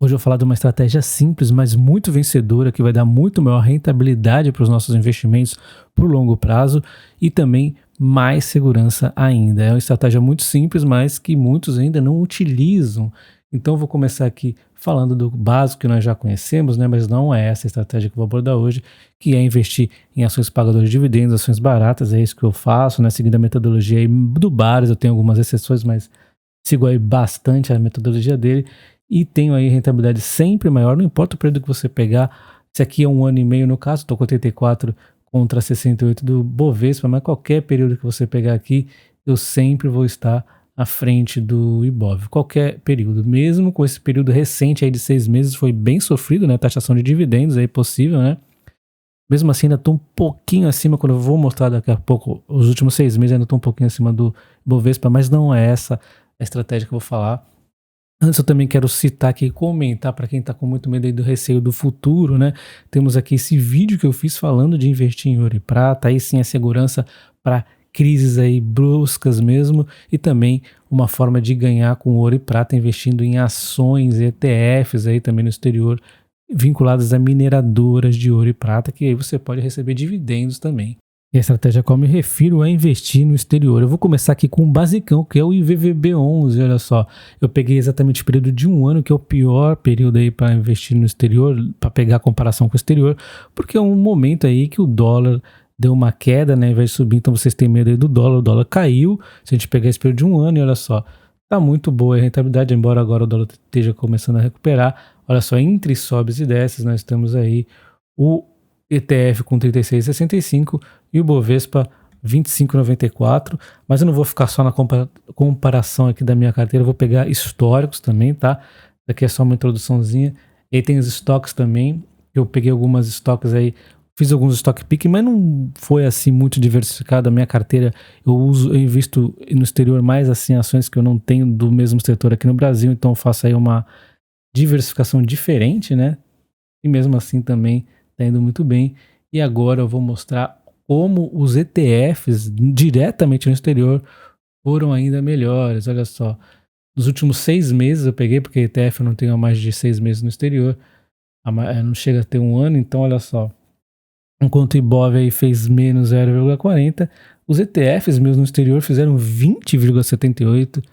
Hoje eu vou falar de uma estratégia simples, mas muito vencedora, que vai dar muito maior rentabilidade para os nossos investimentos por longo prazo e também mais segurança ainda. É uma estratégia muito simples, mas que muitos ainda não utilizam. Então eu vou começar aqui falando do básico que nós já conhecemos, né? Mas não é essa a estratégia que eu vou abordar hoje, que é investir em ações pagadoras de dividendos, ações baratas, é isso que eu faço, né? Seguindo a metodologia aí do Bares, eu tenho algumas exceções, mas sigo aí bastante a metodologia dele e tenho aí rentabilidade sempre maior, não importa o período que você pegar. Esse aqui é 1 ano e meio no caso, estou com 84 contra 68 do Bovespa, mas qualquer período que você pegar aqui, eu sempre vou estar à frente do Ibov, qualquer período, mesmo com esse período recente aí de 6 meses, foi bem sofrido, né, taxação de dividendos aí possível, né, mesmo assim ainda estou um pouquinho acima, quando eu vou mostrar daqui a pouco, os últimos 6 meses ainda estou um pouquinho acima do Bovespa, mas não é essa a estratégia que eu vou falar. Antes eu também quero citar aqui e comentar para quem está com muito medo aí do receio do futuro, né? Temos aqui esse vídeo que eu fiz falando de investir em ouro e prata, aí sim a segurança para crises aí bruscas mesmo, e também uma forma de ganhar com ouro e prata investindo em ações, ETFs aí também no exterior, vinculadas a mineradoras de ouro e prata, que aí você pode receber dividendos também. E a estratégia a qual me refiro é investir no exterior. Eu vou começar aqui com um basicão, que é o IVVB11, olha só. Eu peguei exatamente o período de 1 ano, que é o pior período aí para investir no exterior, para pegar a comparação com o exterior, porque é um momento aí que o dólar deu uma queda, né, ao invés de subir, então vocês têm medo aí do dólar, o dólar caiu. Se a gente pegar esse período de 1 ano, e olha só, tá muito boa a rentabilidade, embora agora o dólar esteja começando a recuperar. Olha só, entre sobes e desces, nós temos aí o ETF com 36,65 e o Bovespa 25,94, mas eu não vou ficar só na comparação aqui da minha carteira, eu vou pegar históricos também, tá? Daqui é só uma introduçãozinha. E aí tem os estoques também, eu peguei algumas estoques aí, fiz alguns stock pick, mas não foi assim muito diversificado a minha carteira. Eu invisto no exterior mais assim ações que eu não tenho do mesmo setor aqui no Brasil, então eu faço aí uma diversificação diferente, né? E mesmo assim também tá indo muito bem. E agora eu vou mostrar como os ETFs diretamente no exterior foram ainda melhores. Olha só, nos últimos 6 meses eu peguei, porque ETF eu não tenho há mais de 6 meses no exterior, não chega a ter 1 ano, então olha só, enquanto o Ibov aí fez menos 0,40, os ETFs meus no exterior fizeram 20,78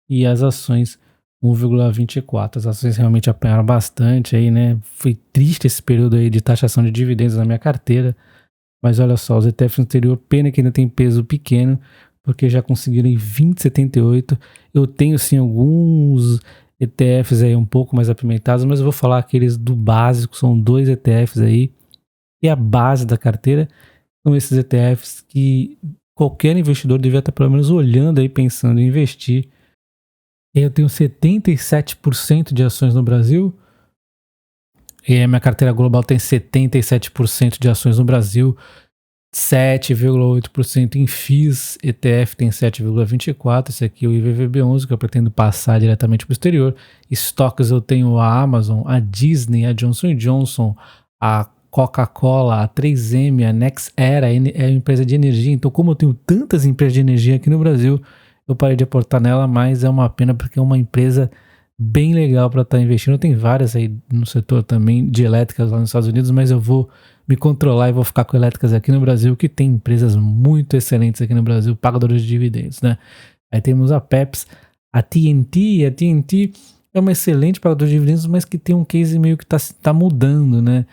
e as ações 1,24. As ações realmente apanharam bastante aí, né? Foi triste esse período aí de taxação de dividendos na minha carteira. Mas olha só, os ETFs no exterior, pena que ainda tem peso pequeno, porque já conseguiram em 20,78. Eu tenho sim alguns ETFs aí um pouco mais apimentados, mas eu vou falar aqueles do básico, são 2 ETFs aí. E a base da carteira são esses ETFs que qualquer investidor devia estar pelo menos olhando aí, pensando em investir. Eu tenho 77% de ações no Brasil. E a minha carteira global tem 77% de ações no Brasil, 7,8% em FIIs, ETF tem 7,24%, esse aqui é o IVVB11, que eu pretendo passar diretamente para o exterior. Estoques eu tenho a Amazon, a Disney, a Johnson & Johnson, a Coca-Cola, a 3M, a NextEra, é a empresa de energia. Então, como eu tenho tantas empresas de energia aqui no Brasil, eu parei de aportar nela, mas é uma pena porque é uma empresa bem legal para estar investindo. Tem várias aí no setor também de elétricas lá nos Estados Unidos, mas eu vou me controlar e vou ficar com elétricas aqui no Brasil, que tem empresas muito excelentes aqui no Brasil, pagadoras de dividendos, né? Aí temos a Peps, a TNT é uma excelente pagadora de dividendos, mas que tem um case meio que tá mudando, né?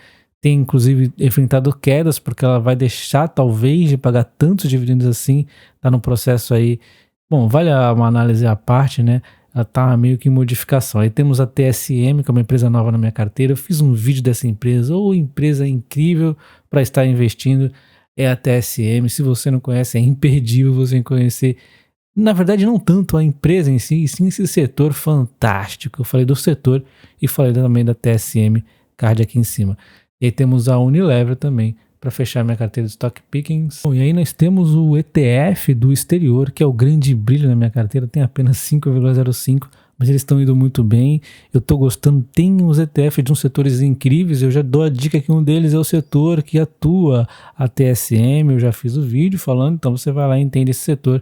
Tem inclusive enfrentado quedas, porque ela vai deixar talvez de pagar tantos dividendos assim, tá no processo aí. Bom, vale uma análise à parte, né? Ela tá meio que em modificação. Aí temos a TSM, que é uma empresa nova na minha carteira. Eu fiz um vídeo dessa empresa, empresa incrível para estar investindo, é a TSM. Se você não conhece, é imperdível você conhecer. Na verdade, não tanto a empresa em si, e sim esse setor fantástico. Eu falei do setor e falei também da TSM, card aqui em cima. E aí temos a Unilever também, para fechar minha carteira de stock pickings. Bom, e aí nós temos o ETF do exterior, que é o grande brilho na minha carteira, tem apenas 5,05, mas eles estão indo muito bem, eu estou gostando. Tem uns ETF de uns setores incríveis, eu já dou a dica que um deles é o setor que atua, a TSM, eu já fiz o vídeo falando, então você vai lá e entende esse setor.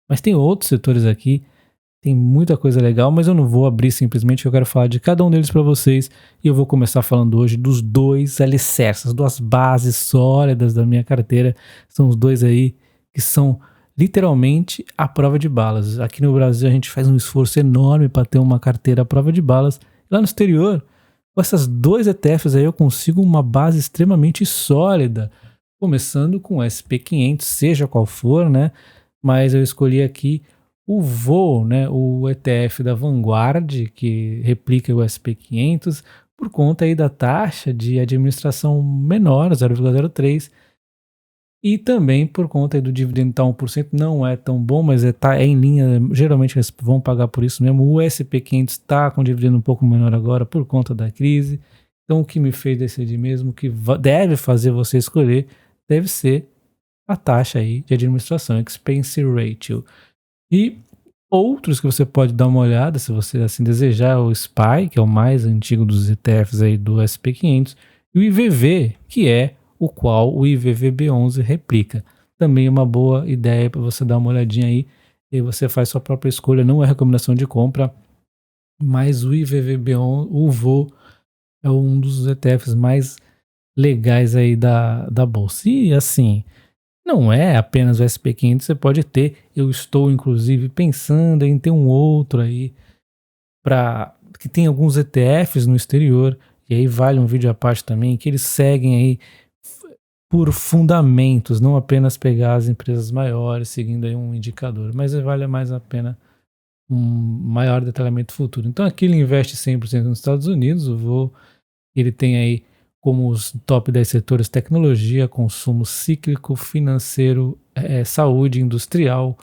Mas tem outros setores aqui, Tem muita coisa legal, mas eu não vou abrir simplesmente, eu quero falar de cada um deles para vocês. E eu vou começar falando hoje dos dois alicerces, as duas bases sólidas da minha carteira. São os dois aí que são literalmente a prova de balas. Aqui no Brasil a gente faz um esforço enorme para ter uma carteira à prova de balas. Lá no exterior, com essas dois ETFs aí eu consigo uma base extremamente sólida, começando com o SP500, seja qual for, né? Mas eu escolhi aqui o VOO, né, o ETF da Vanguard, que replica o SP500, por conta aí da taxa de administração menor, 0,03, e também por conta aí do dividendo estar 1%, não é tão bom, mas é em linha, geralmente eles vão pagar por isso mesmo. O SP500 está com dividendo um pouco menor agora por conta da crise, então o que me fez decidir mesmo, que deve fazer você escolher, deve ser a taxa aí de administração, expense ratio. E outros que você pode dar uma olhada, se você assim desejar, o SPY, que é o mais antigo dos ETFs aí do SP500, e o IVV, que é o qual o IVVB11 replica. Também é uma boa ideia para você dar uma olhadinha aí, e você faz sua própria escolha, não é recomendação de compra, mas o IVVB11, o VO, é um dos ETFs mais legais aí da bolsa. E assim, não é apenas o SP500, você pode ter. Eu estou, inclusive, pensando em ter um outro aí, que tem alguns ETFs no exterior, e aí vale um vídeo à parte também, que eles seguem aí por fundamentos, não apenas pegar as empresas maiores, seguindo aí um indicador, mas vale mais a pena um maior detalhamento futuro. Então aqui ele investe 100% nos Estados Unidos, ele tem aí como os top 10 setores: tecnologia, consumo cíclico, financeiro, saúde, industrial,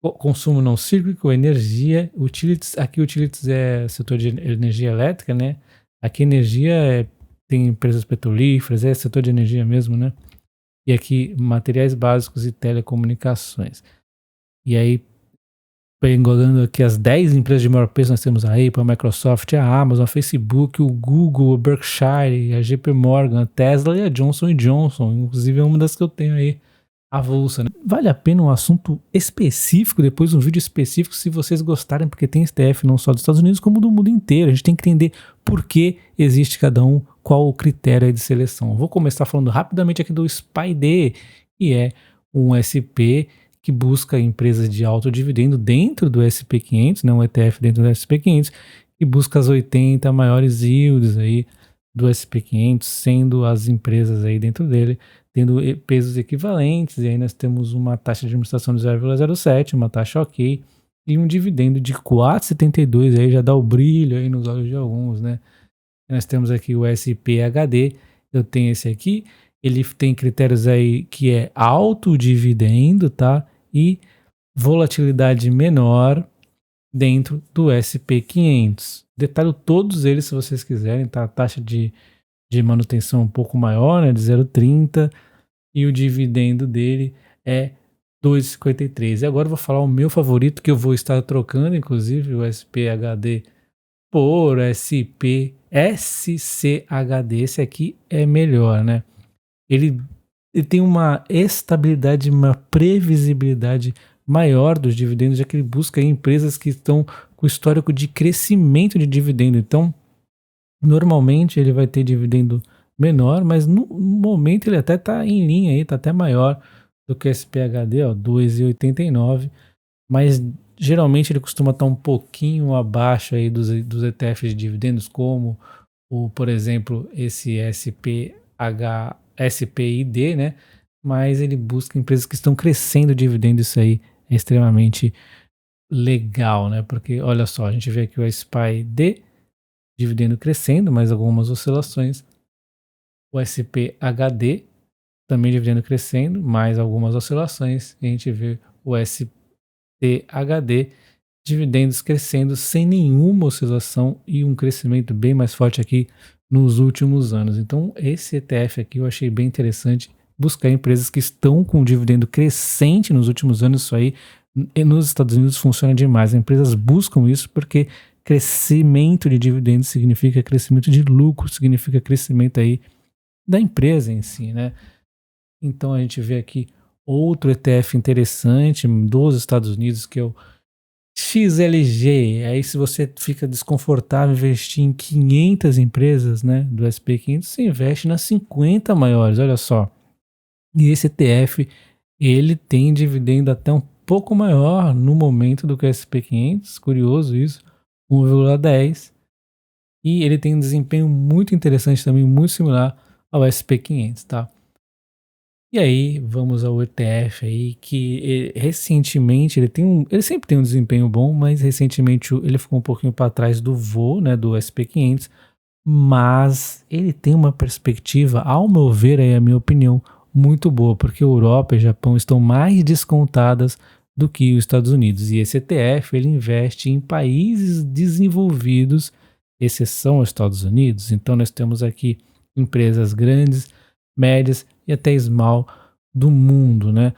consumo não cíclico, energia, utilities. Aqui utilities é setor de energia elétrica, né? Aqui energia tem empresas petrolíferas, é setor de energia mesmo, né? E aqui materiais básicos e telecomunicações. E aí, pegando aqui as 10 empresas de maior peso, nós temos a Apple, a Microsoft, a Amazon, a Facebook, o Google, a Berkshire, a JP Morgan, a Tesla e a Johnson Johnson. Inclusive é uma das que eu tenho aí avulsa, né? Vale a pena um assunto específico, depois um vídeo específico, se vocês gostarem, porque tem ETF não só dos Estados Unidos, como do mundo inteiro. A gente tem que entender por que existe cada um, qual o critério aí de seleção. Eu vou começar falando rapidamente aqui do SPY-D, que é um SP que busca empresas de alto dividendo dentro do SP500, né, um ETF dentro do SP500, e busca as 80 maiores yields aí do SP500, sendo as empresas aí dentro dele tendo pesos equivalentes, e aí nós temos uma taxa de administração de 0,07, uma taxa ok, e um dividendo de 4,72, aí já dá o brilho aí nos olhos de alguns, né? Nós temos aqui o SPHD, eu tenho esse aqui, ele tem critérios aí que é alto dividendo, tá? E volatilidade menor dentro do SP500. Detalho todos eles se vocês quiserem, tá? A taxa de manutenção um pouco maior, né? De 0,30, e o dividendo dele é 2,53. E agora eu vou falar o meu favorito, que eu vou estar trocando, inclusive, o SPHD por SCHD. Esse aqui é melhor, né? Ele tem uma estabilidade, uma previsibilidade maior dos dividendos, já que ele busca empresas que estão com histórico de crescimento de dividendo. Então, normalmente ele vai ter dividendo menor, mas no momento ele até está em linha aí, está até maior do que o SPHD, ó, 2,89, mas geralmente ele costuma estar um pouquinho abaixo aí dos ETFs de dividendos, como por exemplo, esse SPID, né? Mas ele busca empresas que estão crescendo o dividendo, isso aí é extremamente legal, né? Porque olha só, a gente vê aqui o SPY-D, dividendo crescendo, mas algumas oscilações. O SPHD, também dividendo crescendo, mais algumas oscilações. E a gente vê o SPHD, dividendos crescendo sem nenhuma oscilação e um crescimento bem mais forte aqui nos últimos anos. Então, esse ETF aqui eu achei bem interessante, buscar empresas que estão com dividendo crescente nos últimos anos. Isso aí nos Estados Unidos funciona demais. As empresas buscam isso porque crescimento de dividendos significa crescimento de lucro, significa crescimento aí da empresa em si, né? Então a gente vê aqui outro ETF interessante dos Estados Unidos, que é o XLG, aí se você fica desconfortável em investir em 500 empresas, né, do SP500, você investe nas 50 maiores, olha só. E esse ETF, ele tem dividendo até um pouco maior no momento do que o SP500, curioso isso, 1,10. E ele tem um desempenho muito interessante também, muito similar ao SP500, tá? E aí, vamos ao ETF aí, que recentemente ele sempre tem um desempenho bom, mas recentemente ele ficou um pouquinho para trás do voo, né, do SP500, mas ele tem uma perspectiva, ao meu ver, aí a minha opinião, muito boa, porque Europa e Japão estão mais descontadas do que os Estados Unidos. E esse ETF, ele investe em países desenvolvidos, exceção aos Estados Unidos. Então nós temos aqui empresas grandes, médias e até small do mundo, né?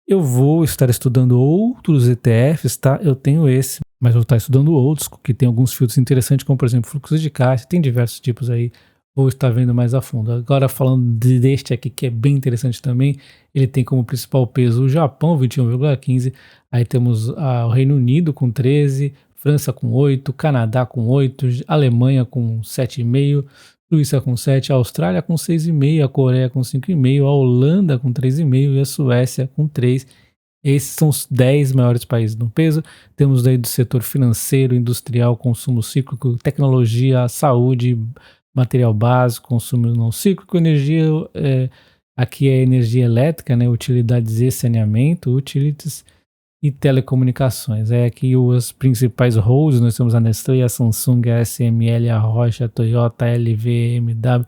Eu vou estar estudando outros ETFs, tá? Eu tenho esse, mas vou estar estudando outros, que tem alguns filtros interessantes, como por exemplo fluxo de caixa, tem diversos tipos aí, vou estar vendo mais a fundo. Agora falando deste aqui, que é bem interessante também, ele tem como principal peso o Japão, 21,15, aí temos o Reino Unido com 13, França com 8, Canadá com 8, Alemanha com 7,5, Suíça com 7, a Austrália com 6,5, a Coreia com 5,5, a Holanda com 3,5 e a Suécia com 3. Esses são os 10 maiores países no peso. Temos daí do setor financeiro, industrial, consumo cíclico, tecnologia, saúde, material básico, consumo não cíclico, energia, aqui é energia elétrica, né, utilidades e saneamento, utilities e telecomunicações. Aqui os principais holdings, nós temos a Nestlé, a Samsung, a SML, a Rocha, a Toyota, a LVMW.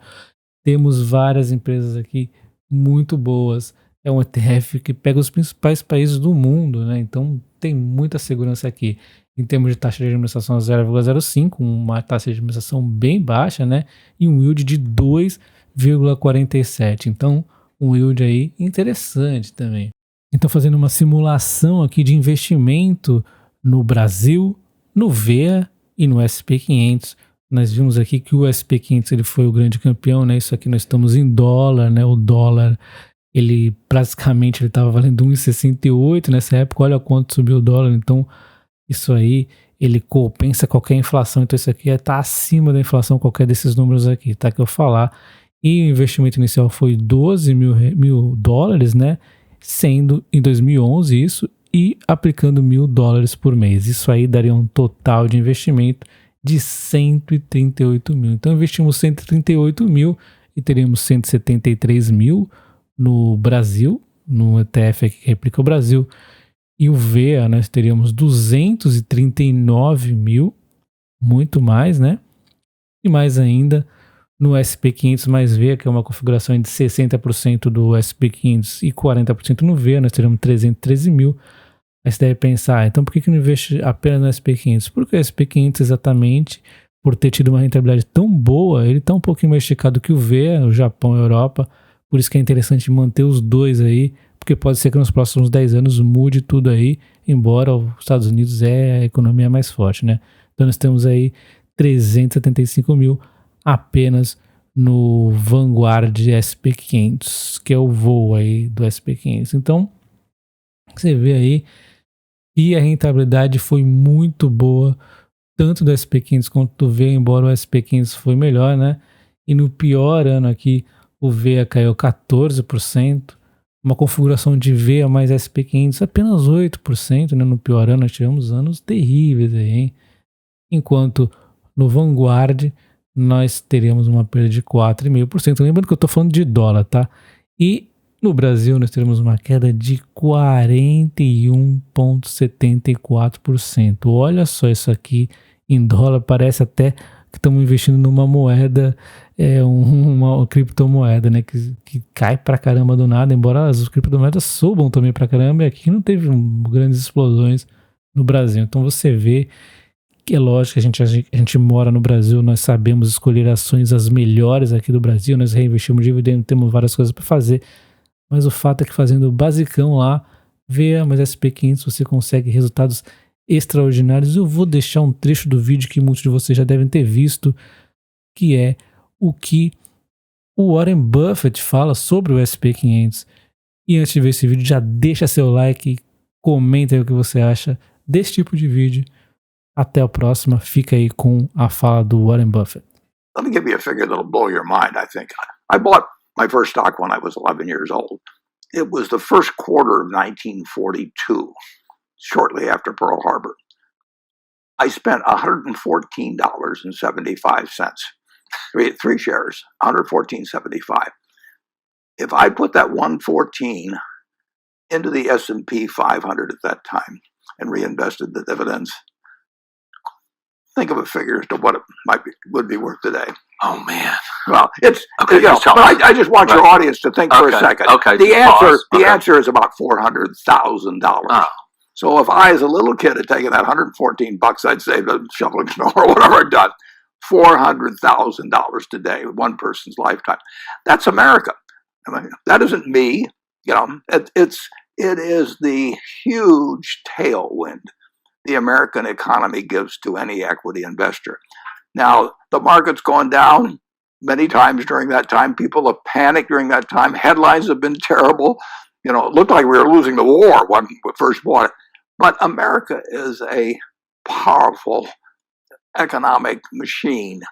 Temos várias empresas aqui muito boas. É um ETF que pega os principais países do mundo, né? Então tem muita segurança aqui. Em termos de taxa de administração 0,05, uma taxa de administração bem baixa, né? E um yield de 2,47. Então, um yield aí interessante também. Então, fazendo uma simulação aqui de investimento no Brasil, no VEA e no SP500. Nós vimos aqui que o SP500 ele foi o grande campeão, né? Isso aqui nós estamos em dólar, né? O dólar, ele praticamente ele estava valendo 1,68 nessa época. Olha quanto subiu o dólar. Então, isso aí, ele compensa qualquer inflação. Então, isso aqui está acima da inflação, qualquer desses números aqui, tá? Que eu falar. E o investimento inicial foi 12 mil dólares, né? Sendo em 2011 isso, e aplicando $1.000 por mês. Isso aí daria um total de investimento de 138 mil. Então investimos 138 mil e teríamos 173 mil no Brasil, no ETF que replica o Brasil. E o VEA, nós teríamos 239 mil, muito mais, né? E mais ainda, no SP500 mais VEA, que é uma configuração de 60% do SP500 e 40% no VEA, nós teríamos 313 mil. Aí você deve pensar, então por que não investe apenas no SP500? Porque o SP500 exatamente, por ter tido uma rentabilidade tão boa, ele está um pouquinho mais esticado que o VEA, o Japão e a Europa, por isso que é interessante manter os dois aí, porque pode ser que nos próximos 10 anos mude tudo aí, embora os Estados Unidos é a economia mais forte, né? Então nós temos aí 375 mil apenas no Vanguard SP500, que é o voo aí do SP500. Então, você vê aí que a rentabilidade foi muito boa, tanto do SP500 quanto do VEA, embora o SP500 foi melhor, né? E no pior ano aqui, o VEA caiu 14%, uma configuração de VEA mais SP500 apenas 8%, né? No pior ano nós tivemos anos terríveis aí, hein? Enquanto no Vanguard nós teríamos uma perda de 4,5%. Lembrando que eu estou falando de dólar, tá? E no Brasil nós teremos uma queda de 41,74%. Olha só isso aqui em dólar, parece até que estamos investindo numa moeda, uma criptomoeda, né? Que cai pra caramba do nada, embora as criptomoedas subam também pra caramba, e aqui não teve grandes explosões no Brasil. Então você vê que é lógico que a gente mora no Brasil, nós sabemos escolher ações as melhores aqui do Brasil, nós reinvestimos dividendo, temos várias coisas para fazer, mas o fato é que fazendo o basicão lá, VEA mais SP500, você consegue resultados extraordinários. Eu vou deixar um trecho do vídeo que muitos de vocês já devem ter visto, que é o que o Warren Buffett fala sobre o SP500. E antes de ver esse vídeo, já deixa seu like, comenta aí o que você acha desse tipo de vídeo. Até a próxima. Fica aí com a fala do Warren Buffett. Let me give you a figure that'll blow your mind, I think. I bought my first stock when I was 11 years old. It was the first quarter of 1942, shortly after Pearl Harbor. I spent $114.75. Three shares, $114.75. If I put that 114 into the S&P 500 at that time and reinvested the dividends, think of a figure as to what it would be worth today. Oh man! Well, it's okay. But I just want your audience to think for a second. Okay. The answer is about $400,000. So if I, as a little kid, had taken that $114 I'd saved shoveling snow or whatever I'd done, $400,000 today, one person's lifetime. That's America. I mean, that isn't me. It is the huge tailwind the American economy gives to any equity investor. Now, the market's gone down many times during that time. People have panicked during that time. Headlines have been terrible. It looked like we were losing the war when we first bought it. But America is a powerful economic machine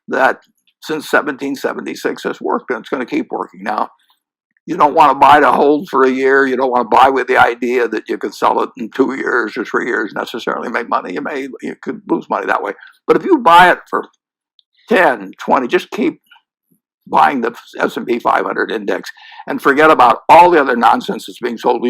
that since 1776 has worked, and it's going to keep working. Now, you don't want to buy to hold for a year. You don't want to buy with the idea that you could sell it in 2 years or 3 years, necessarily make money. You could lose money that way. But if you buy it for 10, 20, just keep buying the S&P 500 index and forget about all the other nonsense that's being sold.